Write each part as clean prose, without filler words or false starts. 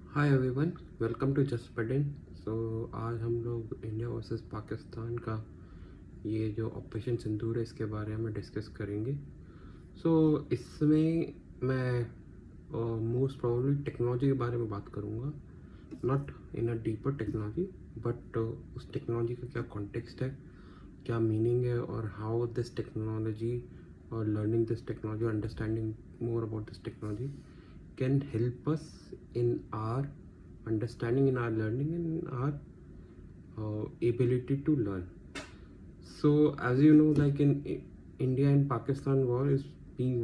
Hi everyone, welcome to just button. So आज हम लोग इंडिया वर्सेस पाकिस्तान का ये जो ऑपरेशन सिंदूर है इसके बारे में डिस्कस करेंगे। सो इसमें मैं मोस्ट प्रोबेबली टेक्नोलॉजी के बारे में बात करूँगा, not in a deeper technology but उस टेक्नोलॉजी का क्या कॉन्टेक्स्ट है, क्या मीनिंग है और हाउ दिस टेक्नोलॉजी और learning this technology, understanding more about this technology can help us in our understanding, in our learning, and in our ability to learn. So, as you know, like in India and Pakistan war is being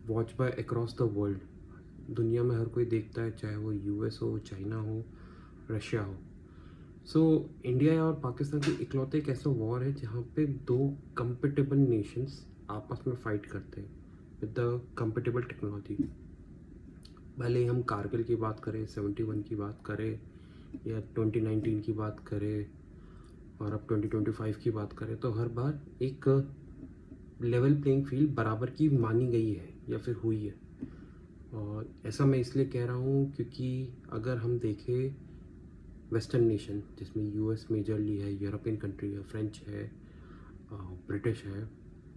watched by across the world. दुनिया में हर कोई देखता है, चाहे वो US हो, China हो, Russia हो। सो इंडिया और पाकिस्तान की इकलौते एक ऐसा वॉर है जहाँ पे दो कंपेटेबल नेशंस आपस में फाइट करते हैं विद द कंपेटेबल टेक्नोलॉजी। भले ही हम कारगिल की बात करें, 71 की बात करें, या 2019 की बात करें और अब 2025 की बात करें, तो हर बार एक लेवल प्लेइंग फील्ड बराबर की मानी गई है या फिर हुई है। और ऐसा मैं इसलिए कह रहा हूँ क्योंकि अगर हम देखें वेस्टर्न नेशन जिसमें यूएस मेजरली है, यूरोपियन कंट्री है, फ्रेंच है, ब्रिटिश है,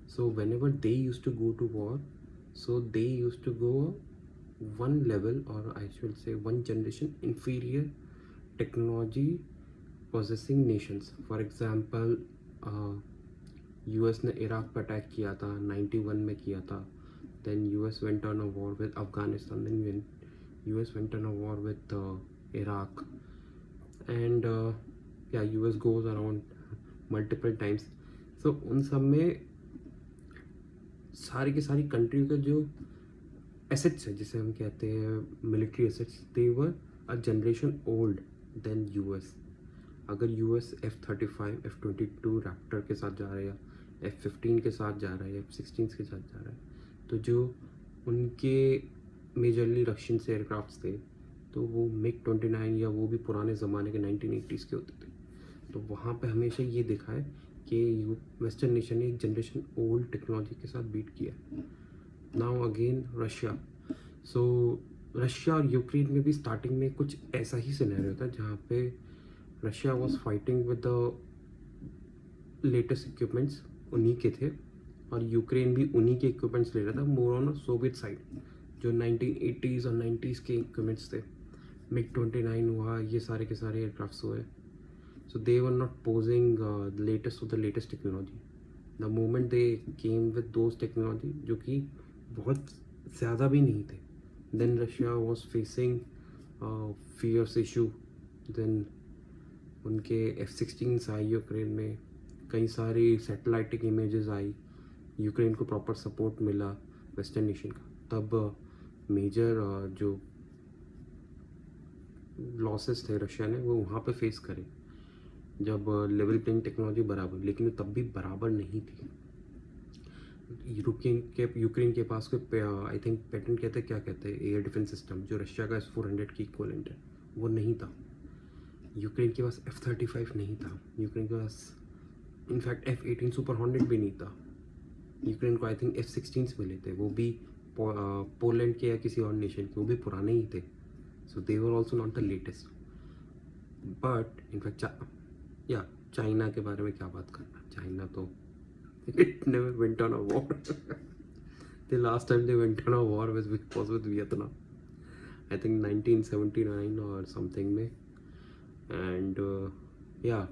so whenever they use to go to war, so they use to go one level, or I should say one generation inferior technology possessing nations. For example, US ने Iraq पर attack किया था, 91 में किया था। Then US went on a war with Afghanistan, then US went on a war with Iraq, and या US goes around multiple times. So उन सब में सारी की सारी कंट्री का जो एसेट्स है, जिसे हम कहते हैं military assets, they were a generation old then US. अगर यूएस F-35, F-22 रैप्टर के साथ जा रहा है, या F-15 के साथ जा रहा है, या F-16 के साथ जा रहा है, तो जो उनके मेजरली रशियन से एयरक्राफ्ट थे, तो वो MiG-29 या वो भी पुराने ज़माने के 1980s के होते थे। तो वहाँ पे हमेशा ये दिखा है कि वेस्टर्न नेशन ने एक जनरेशन ओल्ड टेक्नोलॉजी के साथ बीट किया। Now again Russia. सो रशिया और यूक्रेन में भी स्टार्टिंग में कुछ ऐसा ही सिनेरियो था जहाँ पे Russia was fighting with the latest equipments, उन्हीं के थे, और यूक्रेन भी उन्हीं के इक्विपमेंट्स ले रहा था, मोर ऑन सोवियत साइड, जो 1980s और 90s के इक्विपमेंट्स थे। MiG-29 हुआ, ये सारे के सारे एयरक्राफ्ट्स हुए। So they were not posing the latest of the latest technology. The moment they came with those technology जो कि बहुत ज़्यादा भी नहीं थे, then Russia was facing fierce issue. Then उनके F-16 आई यूक्रेन में, कई सारी सैटेलाइटिक इमेजेस आई, यूक्रेन को प्रॉपर सपोर्ट मिला वेस्टर्न नेशन का। तब मेजर जो लॉसेस थे रशिया ने वो वहाँ पे फेस करे, जब लेवल प्लेइंग टेक्नोलॉजी बराबर, लेकिन तब भी बराबर नहीं थी। यूक्रेन के पास कोई आई थिंक पेटेंट कहते हैं, क्या कहते हैं, एयर डिफेंस सिस्टम, जो रशिया का S-400 की इक्वलेंट है, वो नहीं था। यूक्रेन के पास F-35 नहीं था, यूक्रेन के पास इनफैक्ट F-18 सुपर हॉर्नेट भी नहीं था। यूक्रेन को आई थिंक F-16 मिले थे, वो भी पोलैंड के या किसी और नेशन के, वो भी पुराने ही थे। So they were also not the latest. But in fact या चाइना के बारे में क्या बात करना, चाइना तो it never went on a war. The last time they went on a war was with Vietnam, I think 1979 or something में, and yeah,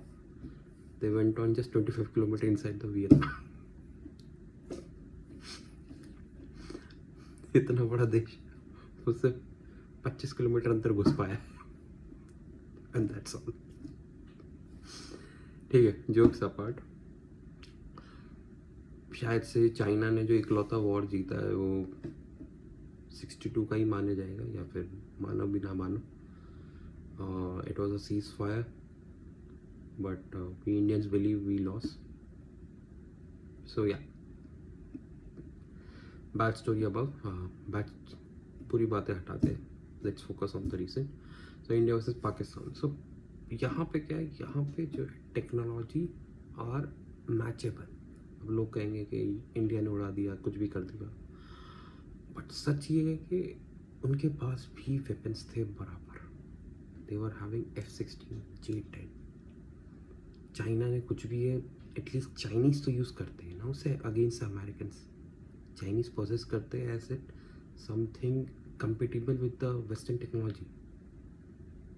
they went on just 25 kilometer inside the Vietnam. इतना बड़ा देश, उससे 25 kilometre अंदर घुस पाया, and that's all. ठीक है, जोक्स अपार्ट, शायद से चाइना ने जो इकलौता वॉर जीता है वो 62 का ही माने जाएगा, या फिर मानो भी ना मानो। It was a cease fire, but we Indians believe we loss. So या, बैड स्टोरी अबव, बैड, पूरी बातें हटाते हैं, let's focus on the recent. So India versus Pakistan. So यहाँ पे क्या है, यहाँ पे जो टेक्नोलॉजी आर मैचेबल। अब लोग कहेंगे कि इंडिया ने उड़ा दिया, कुछ भी कर दिया, बट सच ये है कि उनके पास भी वेपन्स थे बराबर। दे were having F-16 J-10. China ने कुछ भी है, एटलीस्ट चाइनीज़ तो यूज़ करते हैं ना उसे अगेंस्ट अमेरिकन. चाइनीज़ पोजेस करते हैं as it something compatible with the western technology.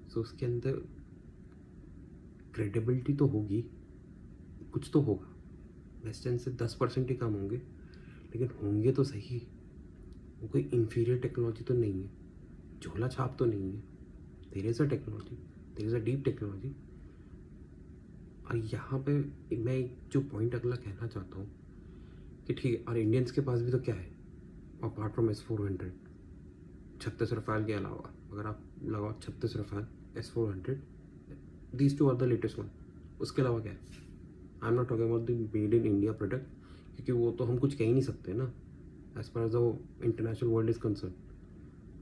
So उसके अंदर क्रेडिबिलिटी तो होगी, कुछ तो होगा. वेस्टर्न से 10% ही कम होंगे, लेकिन होंगे तो सही. वो कोई इंफीरियर टेक्नोलॉजी तो नहीं है, झोला छाप तो नहीं है. There is a technology, there is a deep technology. और यहाँ पे मैं एक जो पॉइंट अगला कहना चाहता हूँ कि ठीक है, और इंडियंस के पास भी तो क्या है अपार्ट फ्रॉम S-400, 36 रफाल के अलावा अगर आप लगाओ 36 Rafale S-400, these two are the latest one. उसके अलावा क्या है? I am not talking about the made in India product, क्योंकि वो तो हम कुछ कह ही नहीं सकते ना as per as the international world is concern.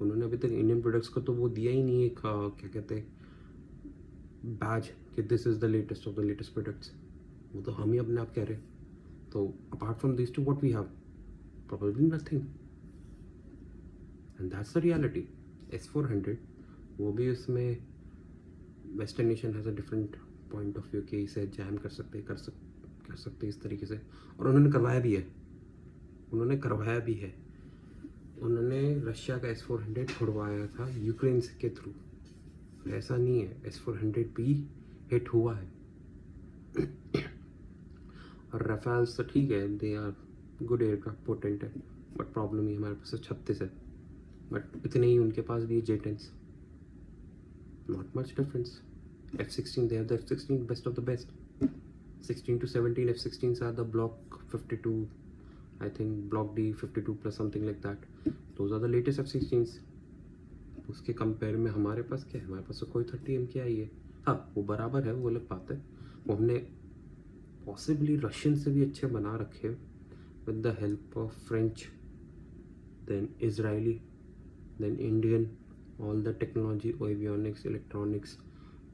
उन्होंने अभी तक इंडियन प्रोडक्ट्स को तो वो दिया ही नहीं है, क्या कहते हैं, बैज कि this is the latest of the latest products. वो तो हम ही अपने आप कह रहे हैं. तो apart from this to what we have? probably nothing. And that's the reality. S-400 वो भी उसमें western nation has a different point of view कि इसे जैम कर सकते इस तरीके से. और उन्होंने करवाया भी है. उन्होंने रशिया का S-400 छुड़वाया था यूक्रेन के थ्रू. ऐसा नहीं है, S-400 भी हिट हुआ है. और रफाल्स तो ठीक है, they are good aircraft, potent है, बट प्रॉब्लम ही हमारे पास 36 है. बट इतने ही उनके पास भी J-10s. Not much difference. F-16, they have the F-16 best of the best. 16 to 17 F-16s are the Block 52, I think Block D 52 plus something like that. Those are the latest F-16s. उसके compare में हमारे पास क्या है? हमारे पास तो कोई 30 MKI है. हाँ, वो बराबर है, वो अलग बात है. वो हमने पॉसिबली रशियन से भी अच्छे बना रखे with the help of French, then Israeli, then Indian, all the technology, avionics, electronics,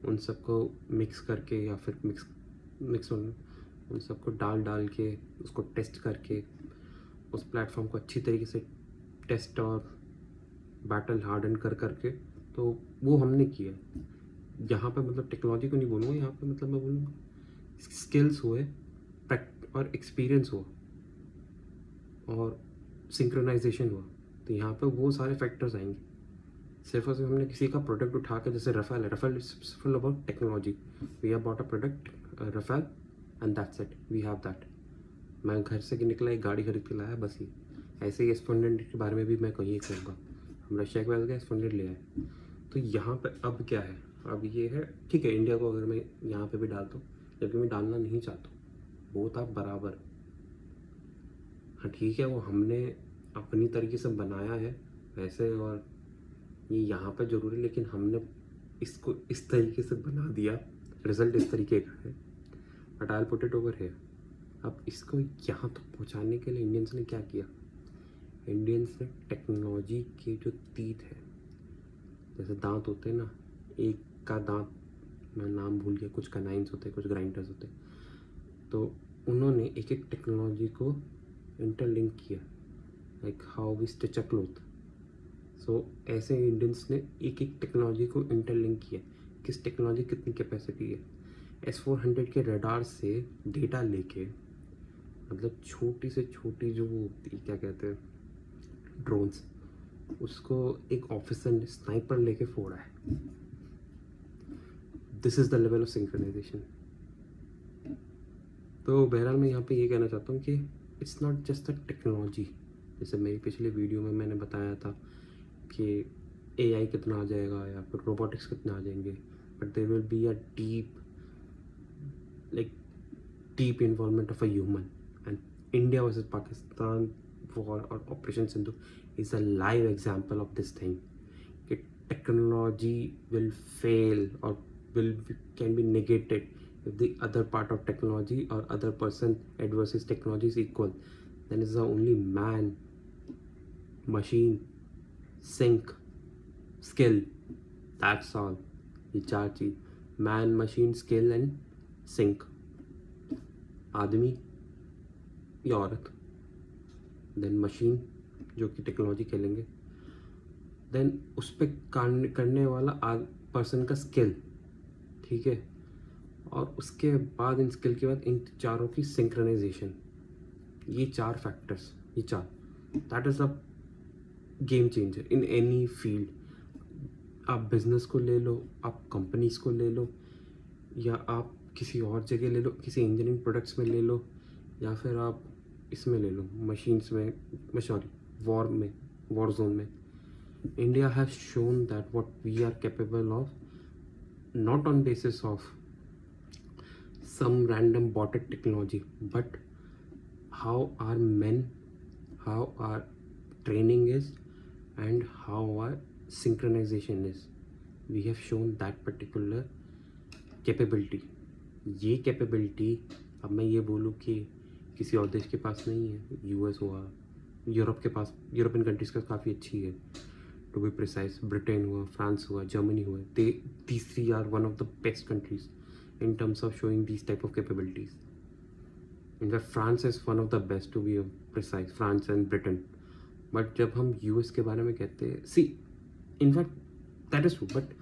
उन सबको मिक्स करके या फिर मिक्स उन सबको डाल के उसको टेस्ट करके उस प्लेटफॉर्म को अच्छी तरीके से टेस्ट और बैटल हार्डन करके तो वो हमने किया. यहाँ पे मतलब टेक्नोलॉजी को नहीं बोलूँगा, यहाँ पे मतलब मैं बोलूँगा स्किल्स हुए और एक्सपीरियंस हुआ और सिंक्रोनाइजेशन हुआ. तो यहाँ पे वो सारे फैक्टर्स आएंगे. सिर्फ और सिर्फ हमने किसी का प्रोडक्ट उठा के, जैसे Rafale is full about technology. We have bought a product Rafale and that's it, we have that. मैं घर से निकला, एक गाड़ी खरीद के लाया, बस ही. ऐसे ही S-400 के बारे में भी मैं कहीं कहूँगा, हम रशिया के पास गए, S-400 ले आए. तो यहाँ पे अब क्या है? अब ये है, ठीक है, इंडिया को अगर मैं यहाँ पे भी डालता हूँ, जबकि मैं डालना नहीं चाहता हूँ, वो था बराबर. हाँ ठीक है, वो हमने अपनी तरीके से बनाया है वैसे, और ये यहाँ पे ज़रूरी, लेकिन हमने इसको इस तरीके से बना दिया, रिजल्ट इस तरीके का है. But I will put it over here. अब इसको यहाँ तक पहुँचाने के लिए इंडियंस ने क्या किया? इंडियंस ने टेक्नोलॉजी के जो तीत है, जैसे दांत होते हैं ना, एक का दांत मैं नाम भूल गया, कुछ कनाइंस होते हैं, कुछ ग्राइंडर्स होते हैं, तो उन्होंने एक एक टेक्नोलॉजी को इंटरलिंक किया, like how we stitch a cloth. So ऐसे इंडियंस ने एक एक टेक्नोलॉजी को इंटरलिंक किया. किस टेक्नोलॉजी कितनी कैपेसिटी है. S-400 के रडार से डेटा लेके, मतलब छोटी से छोटी जो वो क्या कहते हैं ड्रोन्स, उसको एक ऑफिसर ने स्नाइपर लेके फोड़ा है. This is the level of synchronisation. तो बहरहाल मैं यहाँ पे ये कहना चाहता हूँ कि it's not just the technology. जैसे मेरी पिछले वीडियो में मैंने बताया था कि AI कितना आ जाएगा या फिर रोबोटिक्स कितना आ जाएंगे, but there will be a deep involvement of a human. And India versus Pakistan war और operation Sindhu is a live example of this thing कि टेक्नोलॉजी विल फेल और can be negated if the other part of technology or other person adverse technology is equal. Then is the only man, machine, sync, skill. That's all. ये चार चीज, man, machine, skill and sync. आदमी या औरत, then machine जो कि technology खेलेंगे, then उस पर करने वाला पर्सन का स्किल, ठीक है, और उसके बाद इन स्किल के बाद इन चारों की सिंक्रोनाइजेशन, ये 4 फैक्टर्स, ये 4, that is a game changer in any field. आप बिजनेस को ले लो, आप कंपनीज को ले लो, या आप किसी और जगह ले लो, किसी इंजीनियरिंग प्रोडक्ट्स में ले लो, या फिर आप इसमें ले लो, मशीन्स में, सॉरी, वॉर जोन में। India has shown that what we are capable of, not on basis of some random botted technology, but how our men, how our training is, and how our synchronization is. We have shown that particular capability. ये capability अब मैं ये बोलूँ कि किसी और देश के पास नहीं है, यूएस हुआ, यूरोप के पास, यूरोपियन कंट्रीज़ का काफ़ी अच्छी है, टू बी प्रिसाइज, ब्रिटेन हुआ, फ्रांस हुआ, जर्मनी हुआ, these three are one of the best countries in terms of showing these type of capabilities. In fact, France is one of the best, to be precise, France and Britain. But जब हम US के बारे में कहते हैं, see, in fact, that is true, but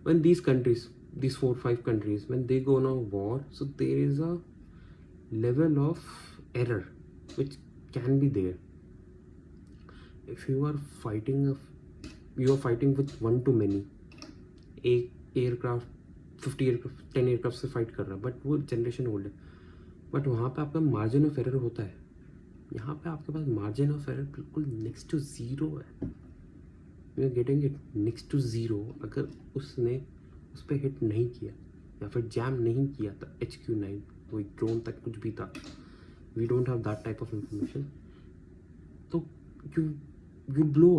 when these countries, these 4-5 countries, when they go on a war, so there is a level of error which can be there. If you are fighting with one too many, एक aircraft 50 aircraft 10 aircraft से fight कर रहा है, but वो generation old है, but वहाँ पे आपका मार्जिन ऑफ एरर होता है। यहाँ पे आपके पास मार्जिन ऑफ एरर बिल्कुल नेक्स्ट टू ज़ीरो है, you are getting it, next to zero. अगर उसने उस पर हिट नहीं किया या फिर जैम नहीं किया था HQ9, वो एक ड्रोन तक कुछ भी था, we don't have that type of information, तो you blow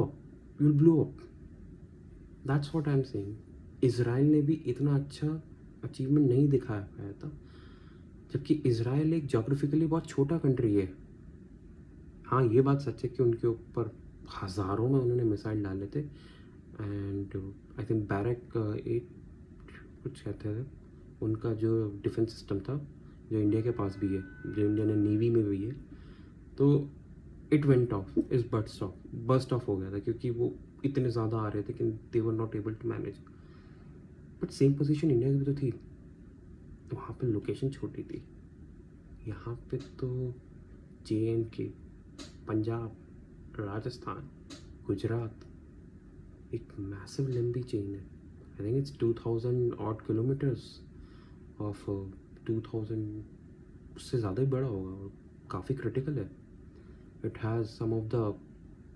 up. That's what I am saying. Israel ने भी इतना अच्छा अचीवमेंट नहीं दिखा पाया था, जबकि इज़राइल एक जोग्राफिकली बहुत छोटा कंट्री है। हाँ, ये बात सच है कि उनके ऊपर हज़ारों में उन्होंने मिसाइल डाले थे, एंड आई थिंक बैरक 8 कुछ कहते हैं उनका जो डिफेंस सिस्टम था, जो इंडिया के पास भी है, जो इंडिया ने नेवी में भी है, तो इट वेंट ऑफ, इस बस्ट ऑफ हो गया था, क्योंकि वो इतने ज़्यादा आ रहे थे कि they were not able to manage. But same position India की भी तो थी, वहाँ पे लोकेशन छोटी थी, यहाँ पे तो JNK, पंजाब, राजस्थान, गुजरात, एक मैसिव लंबी चेन है। I think it's 2000 odd kilometres of 2000, उससे ज़्यादा ही बड़ा होगा और काफ़ी क्रिटिकल है। It has some of the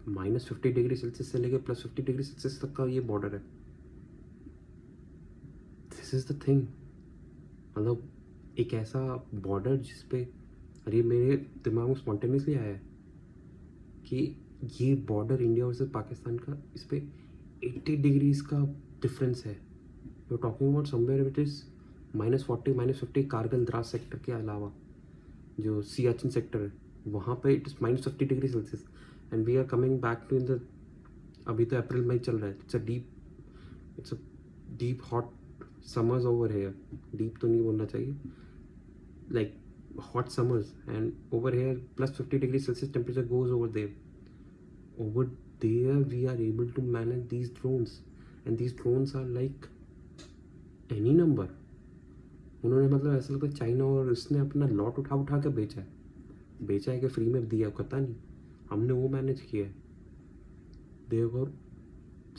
-50 degree Celsius से लेकर +50 डिग्री सेल्सियस तक का ये बॉर्डर है। दिस इज़ द थिंग, मतलब एक ऐसा बॉर्डर जिस पे, अरे मेरे दिमाग में स्पॉन्टेनियसली आया है कि ये बॉर्डर इंडिया वर्सेस पाकिस्तान का, इस पे 80 डिग्रीज का डिफरेंस है। You are talking about somewhere which is -40 -50 Kargil Dras sector के अलावा जो सियाचिन सेक्टर है, वहाँ पे it is -50 degree Celsius, and we are coming back to in the, अभी तो अप्रैल मई चल रहा है, it's a deep hot summers over here, deep तो नहीं बोलना चाहिए, like hot summers, and over here +50 degrees Celsius temperature goes over there. Over there we are able to manage these drones, and these drones are like any number. उन्होंने मतलब ऐसा लगता है China और इसने अपना लॉट उठा के बेचा है कि फ्री में दिया, पता नहीं, हमने वो मैनेज किया है। There were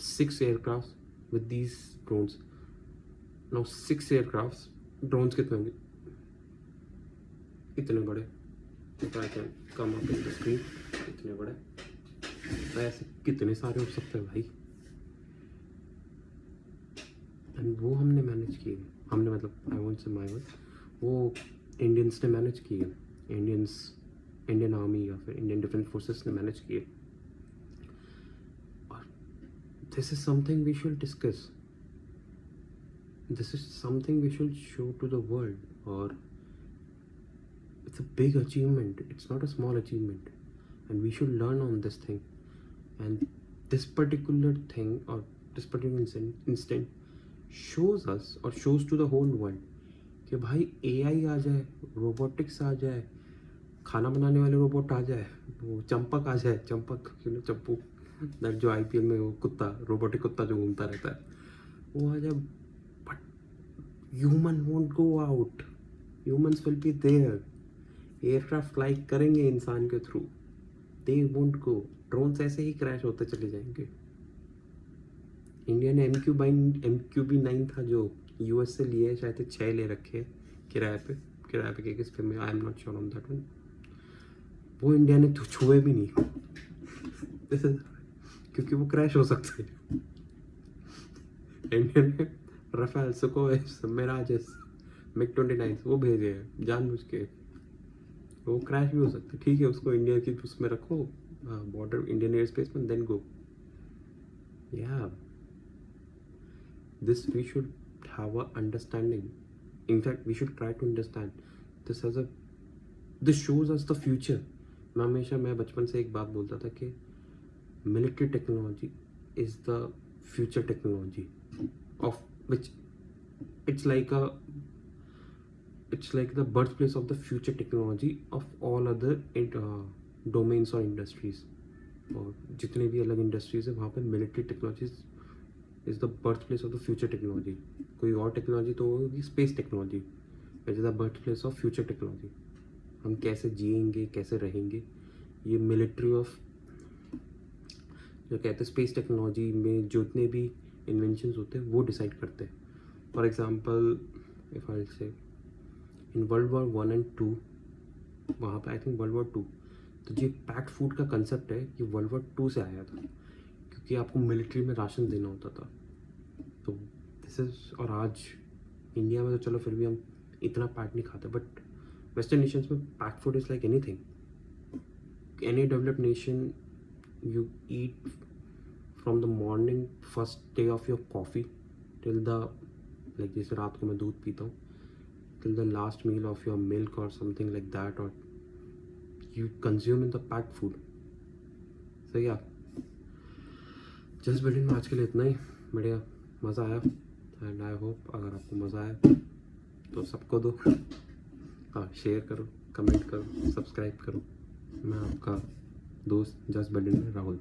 6 aircrafts with these drones. Now 6 aircrafts, drones कितने होंगे, इतने बड़े, I can come up in the screen, इतने बड़े, तो ऐसे कितने सारे हो सकते हैं भाई, एंड वो हमने मैनेज किए, हमने मतलब I won't say my word, वो इंडियंस ने मैनेज किए, इंडियन आर्मी या फिर इंडियन डिफेंस फोर्सेस ने मैनेज किए। और this is something we should discuss, this is something we should show to the world, और it's a big achievement, it's not a small achievement, and we should learn on this thing. And this particular thing, or this particular instant shows us or shows to the whole world कि भाई AI आ जाए, robotics आ जाए, खाना बनाने वाले robot आ जाए, वो चंपक आ जाए, चंपक चंपू, जो IPL में वो कुत्ता, रोबोटिक कुत्ता जो घूमता रहता है, वो आ जाए, but human won't go out, humans will be there, aircraft fly करेंगे इंसान के through, they won't go, drones ऐसे ही क्रैश होते चले जाएंगे। इंडिया ने MQ-9 था जो US से लिए, शायद 6 ले रखे हैं किराए पे किस पे, आई am not sure on that one, वो इंडिया ने छुए भी नहीं क्योंकि वो क्रैश हो सकते हैं। इंडिया ने राफेल, सुखोई, मिराजेस, MiG-29 वो भेजे हैं जानबूझ के, वो क्रैश भी हो सकते, ठीक है, उसको इंडिया की उसमें रखो, बॉर्डर इंडियन एयर स्पेस में, देन गो। या this we should have a understanding, in fact we should try to understand this as a, this shows us the future। मैं बचपन से एक बात बोलता था कि military technology is the future technology of which it's like the birthplace of the future technology of all other domains or industries, और जितने भी अलग इंडस्ट्रीज है वहाँ पे military technologies is the birth place of the future technology. कोई और technology तो होगी space technology, which is the birth place of future technology. हम कैसे जिएंगे, कैसे रहेंगे, ये मिलिट्री ऑफ, जो कहते हैं स्पेस टेक्नोलॉजी में जितने भी इन्वेंशंस होते हैं वो डिसाइड करते हैं। फॉर एग्जांपल इफ आई से इन World War I and II, वहाँ पे I think World War II, तो ये पैक्ड फूड का कंसेप्ट है ये World War II से आया था, क्योंकि आपको मिलिट्री में राशन देना होता था। तो दिस इज़, और आज इंडिया में तो चलो फिर भी हम इतना पैक नहीं खाते, बट वेस्टर्न नेशंस में packed food is like anything. Any developed nation you eat from the morning first day of your coffee till the, like जैसे रात को मैं दूध पीता हूँ, till the last meal of your milk or something like that, or you consume in the packed food। So yeah, just building में आज के लिए इतना ही। बढ़िया, मज़ा आया, एंड आई होप अगर आपको मज़ा आया तो सबको दो, हाँ शेयर करो, कमेंट करो, सब्सक्राइब करो। मैं आपका दोस्त जस्ट बिल्डिंग में राहुल।